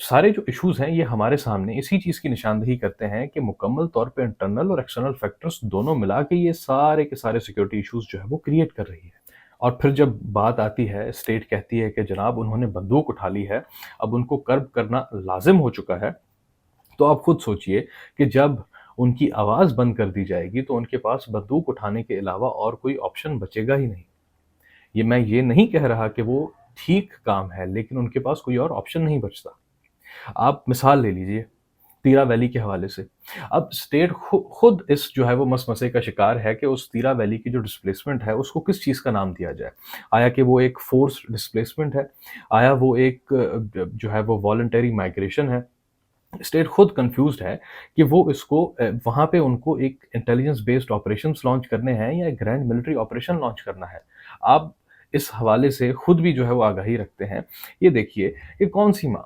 سارے جو ایشوز ہیں یہ ہمارے سامنے اسی چیز کی نشاندہی کرتے ہیں کہ مکمل طور پہ انٹرنل اور ایکسٹرنل فیکٹرز دونوں ملا کے یہ سارے کے سارے سیکیورٹی ایشوز جو ہے وہ کریٹ کر رہی ہے۔ اور پھر جب بات آتی ہے، اسٹیٹ کہتی ہے کہ جناب انہوں نے بندوق اٹھا لی ہے، اب ان کو کرب کرنا لازم ہو چکا ہے، تو آپ خود سوچئے کہ جب ان کی آواز بند کر دی جائے گی تو ان کے پاس بندوق اٹھانے کے علاوہ اور کوئی آپشن بچے گا ہی نہیں۔ میں یہ نہیں کہہ رہا کہ وہ ٹھیک کام ہے، لیکن ان کے پاس کوئی اور آپشن نہیں بچتا۔ آپ مثال لے لیجئے تیرا ویلی کے حوالے سے۔ اب اسٹیٹ خود اس جو ہے وہ مسئلے کا شکار ہے کہ اس تیرا ویلی کی جو ڈسپلیسمنٹ ہے اس کو کس چیز کا نام دیا جائے۔ آیا کہ وہ ایک فورس ڈسپلیسمنٹ ہے، آیا وہ ایک جو ہے وہ والنٹری مائگریشن ہے۔ اسٹیٹ خود کنفیوزڈ ہے کہ وہ اس کو وہاں پہ ان کو ایک انٹیلیجنس بیسڈ آپریشنز لانچ کرنے ہیں یا ایک گرینڈ ملٹری آپریشن لانچ کرنا ہے۔ آپ اس حوالے سے خود بھی جو ہے وہ آگاہی رکھتے ہیں۔ یہ دیکھیے کہ کون سی ماں،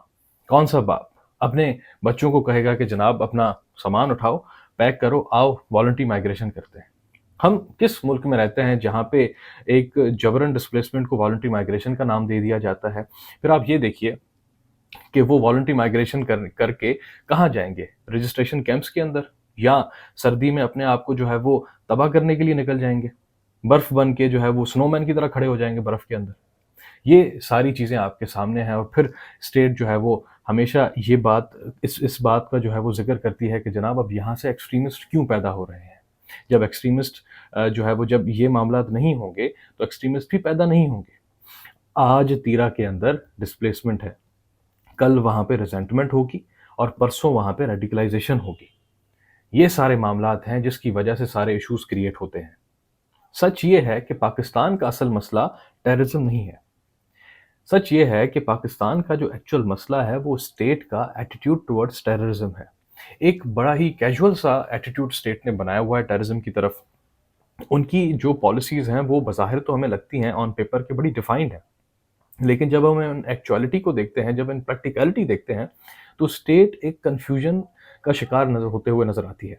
کون سا باپ اپنے بچوں کو کہے گا کہ جناب اپنا سامان اٹھاؤ، پیک کرو، آؤ والنٹری مائگریشن کرتے ہیں۔ ہم کس ملک میں رہتے ہیں جہاں پہ ایک جبرن ڈسپلیسمنٹ کو والنٹری مائگریشن کا نام دے دیا جاتا ہے؟ پھر آپ یہ دیکھیے کہ وہ والنٹری مائگریشن کر کے کہاں جائیں گے؟ رجسٹریشن کیمپس کے اندر، یا سردی میں اپنے آپ کو جو ہے وہ تباہ کرنے کے لیے نکل جائیں گے، برف بن کے جو ہے وہ سنو مین کی طرح کھڑے ہو جائیں گے برف کے اندر۔ یہ ساری چیزیں آپ کے سامنے ہیں، اور پھر اسٹیٹ جو ہے وہ ہمیشہ یہ بات اس بات کا جو ہے وہ ذکر کرتی ہے کہ جناب اب یہاں سے ایکسٹریمسٹ کیوں پیدا ہو رہے ہیں؟ جب ایکسٹریمسٹ جو ہے وہ جب یہ معاملات نہیں ہوں گے تو ایکسٹریمسٹ بھی پیدا نہیں ہوں گے۔ آج تیرا کے اندر ڈسپلیسمنٹ ہے، کل وہاں پہ ریزنٹمنٹ ہوگی، اور پرسوں وہاں پہ ریڈیکلائزیشن ہوگی۔ یہ سارے معاملات ہیں جس کی وجہ سے سارے ایشوز کریٹ ہوتے ہیں۔ سچ یہ ہے کہ پاکستان کا اصل مسئلہ ٹیررزم نہیں ہے۔ سچ یہ ہے کہ پاکستان کا جو ایکچول مسئلہ ہے وہ اسٹیٹ کا ایٹیٹیوڈ ٹورڈز ٹیررزم ہے۔ ایک بڑا ہی کیجول سا ایٹیٹیوڈ اسٹیٹ نے بنایا ہوا ہے ٹیررزم کی طرف۔ ان کی جو پالیسیز ہیں وہ بظاہر تو ہمیں لگتی ہیں آن پیپر کے بڑی ڈیفائنڈ ہیں، لیکن جب ہم ان ایکچوالٹی کو دیکھتے ہیں، جب ان پریکٹیکلٹی دیکھتے ہیں، تو اسٹیٹ ایک کنفیوژن کا شکار ہوتے ہوئے نظر آتی ہے۔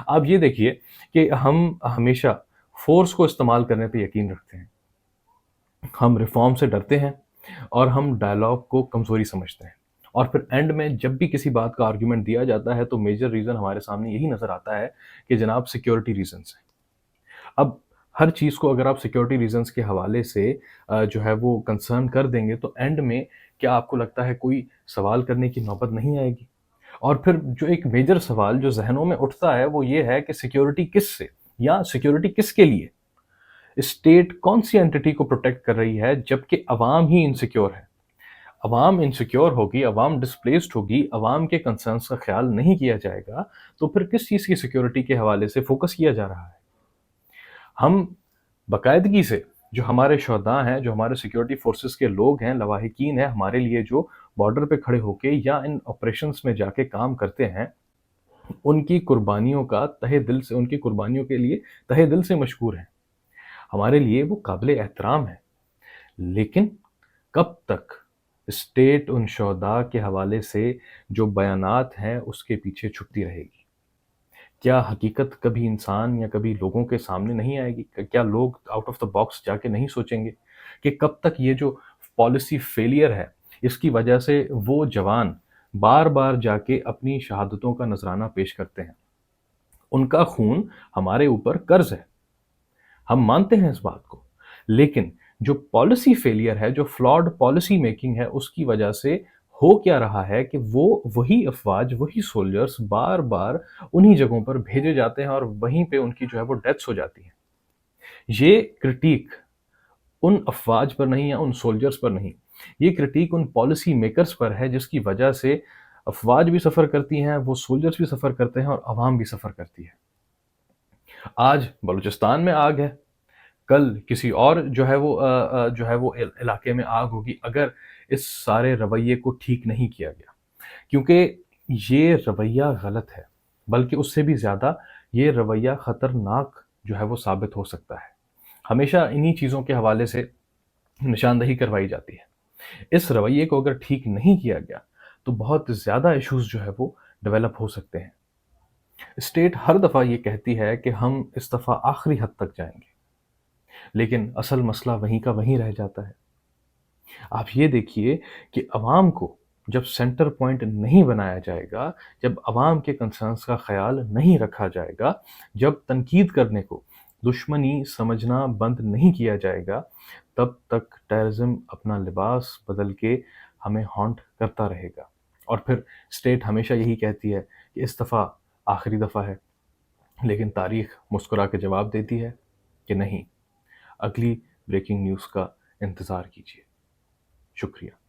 آپ یہ دیکھیے کہ ہم ہمیشہ فورس کو استعمال کرنے پہ یقین رکھتے ہیں، ہم ریفارم سے ڈرتے ہیں، اور ہم ڈائلاگ کو کمزوری سمجھتے ہیں، اور پھر اینڈ میں جب بھی کسی بات کا آرگیومنٹ دیا جاتا ہے تو میجر ریزن ہمارے سامنے یہی نظر آتا ہے کہ جناب سیکیورٹی ریزنز ہیں۔ اب ہر چیز کو اگر آپ سیکیورٹی ریزنز کے حوالے سے جو ہے وہ کنسرن کر دیں گے تو اینڈ میں کیا آپ کو لگتا ہے کوئی سوال کرنے کی نوبت نہیں آئے گی؟ اور پھر جو ایک میجر سوال جو ذہنوں میں اٹھتا ہے وہ یہ ہے کہ سیکیورٹی کس سے، یا سیکیورٹی کس کے لیے؟ اسٹیٹ کون سی اینٹی کو پروٹیکٹ کر رہی ہے جبکہ عوام ہی انسیکیور ہے؟ عوام انسیکیور ہوگی، عوام ڈسپلیسڈ ہوگی، عوام کے کنسرنس کا خیال نہیں کیا جائے گا، تو پھر کس چیز کی سیکیورٹی کے حوالے سے فوکس کیا جا رہا ہے؟ ہم باقاعدگی سے جو ہمارے شہداء ہیں، جو ہمارے سیکیورٹی فورسز کے لوگ ہیں، لواحقین ہیں ہمارے لیے، جو بارڈر پہ کھڑے ہو کے یا ان آپریشنز میں جا کے کام کرتے ہیں، ان کی قربانیوں کا تہہ دل سے، ان کی قربانیوں کے لیے تہہ دل سے مشکور ہیں۔ ہمارے لیے وہ قابل احترام ہے، لیکن کب تک اسٹیٹ ان شہداء کے حوالے سے جو بیانات ہیں اس کے پیچھے چھپتی رہے گی؟ کیا حقیقت کبھی انسان یا کبھی لوگوں کے سامنے نہیں آئے گی؟ کیا لوگ آؤٹ آف دا باکس جا کے نہیں سوچیں گے کہ کب تک یہ جو پالیسی فیلئر ہے اس کی وجہ سے وہ جوان بار بار جا کے اپنی شہادتوں کا نذرانہ پیش کرتے ہیں؟ ان کا خون ہمارے اوپر قرض ہے، ہم مانتے ہیں اس بات کو، لیکن جو پالیسی فیلئر ہے، جو فلاڈ پالیسی میکنگ ہے، اس کی وجہ سے ہو کیا رہا ہے کہ وہی افواج، وہی سولجرز بار بار انہی جگہوں پر بھیجے جاتے ہیں، اور وہیں پہ ان کی جو ہے وہ ڈیتھس ہو جاتی ہیں۔ یہ کرٹیک ان افواج پر نہیں یا ان سولجرز پر نہیں، یہ کرٹیک ان پالیسی میکرز پر ہے جس کی وجہ سے افواج بھی سفر کرتی ہیں، وہ سولجرز بھی سفر کرتے ہیں، اور عوام بھی سفر کرتی ہے۔ آج بلوچستان میں آگ ہے، کل کسی اور جو ہے وہ علاقے میں آگ ہوگی اگر اس سارے رویے کو ٹھیک نہیں کیا گیا، کیونکہ یہ رویہ غلط ہے، بلکہ اس سے بھی زیادہ یہ رویہ خطرناک جو ہے وہ ثابت ہو سکتا ہے۔ ہمیشہ انہی چیزوں کے حوالے سے نشاندہی کروائی جاتی ہے۔ اس رویے کو اگر ٹھیک نہیں کیا گیا تو بہت زیادہ ایشوز جو ہے وہ ڈیولپ ہو سکتے ہیں۔ اسٹیٹ ہر دفعہ یہ کہتی ہے کہ ہم اس دفعہ آخری حد تک جائیں گے، لیکن اصل مسئلہ وہیں کا وہیں رہ جاتا ہے۔ آپ یہ دیکھیے کہ عوام کو جب سینٹر پوائنٹ نہیں بنایا جائے گا، جب عوام کے کنسرنس کا خیال نہیں رکھا جائے گا، جب تنقید کرنے کو دشمنی سمجھنا بند نہیں کیا جائے گا، تب تک ٹیررزم اپنا لباس بدل کے ہمیں ہانٹ کرتا رہے گا۔ اور پھر اسٹیٹ ہمیشہ یہی کہتی ہے کہ اس دفعہ آخری دفعہ ہے، لیکن تاریخ مسکرا کے جواب دیتی ہے کہ نہیں، اگلی بریکنگ نیوز کا انتظار کیجیے۔ شکریہ۔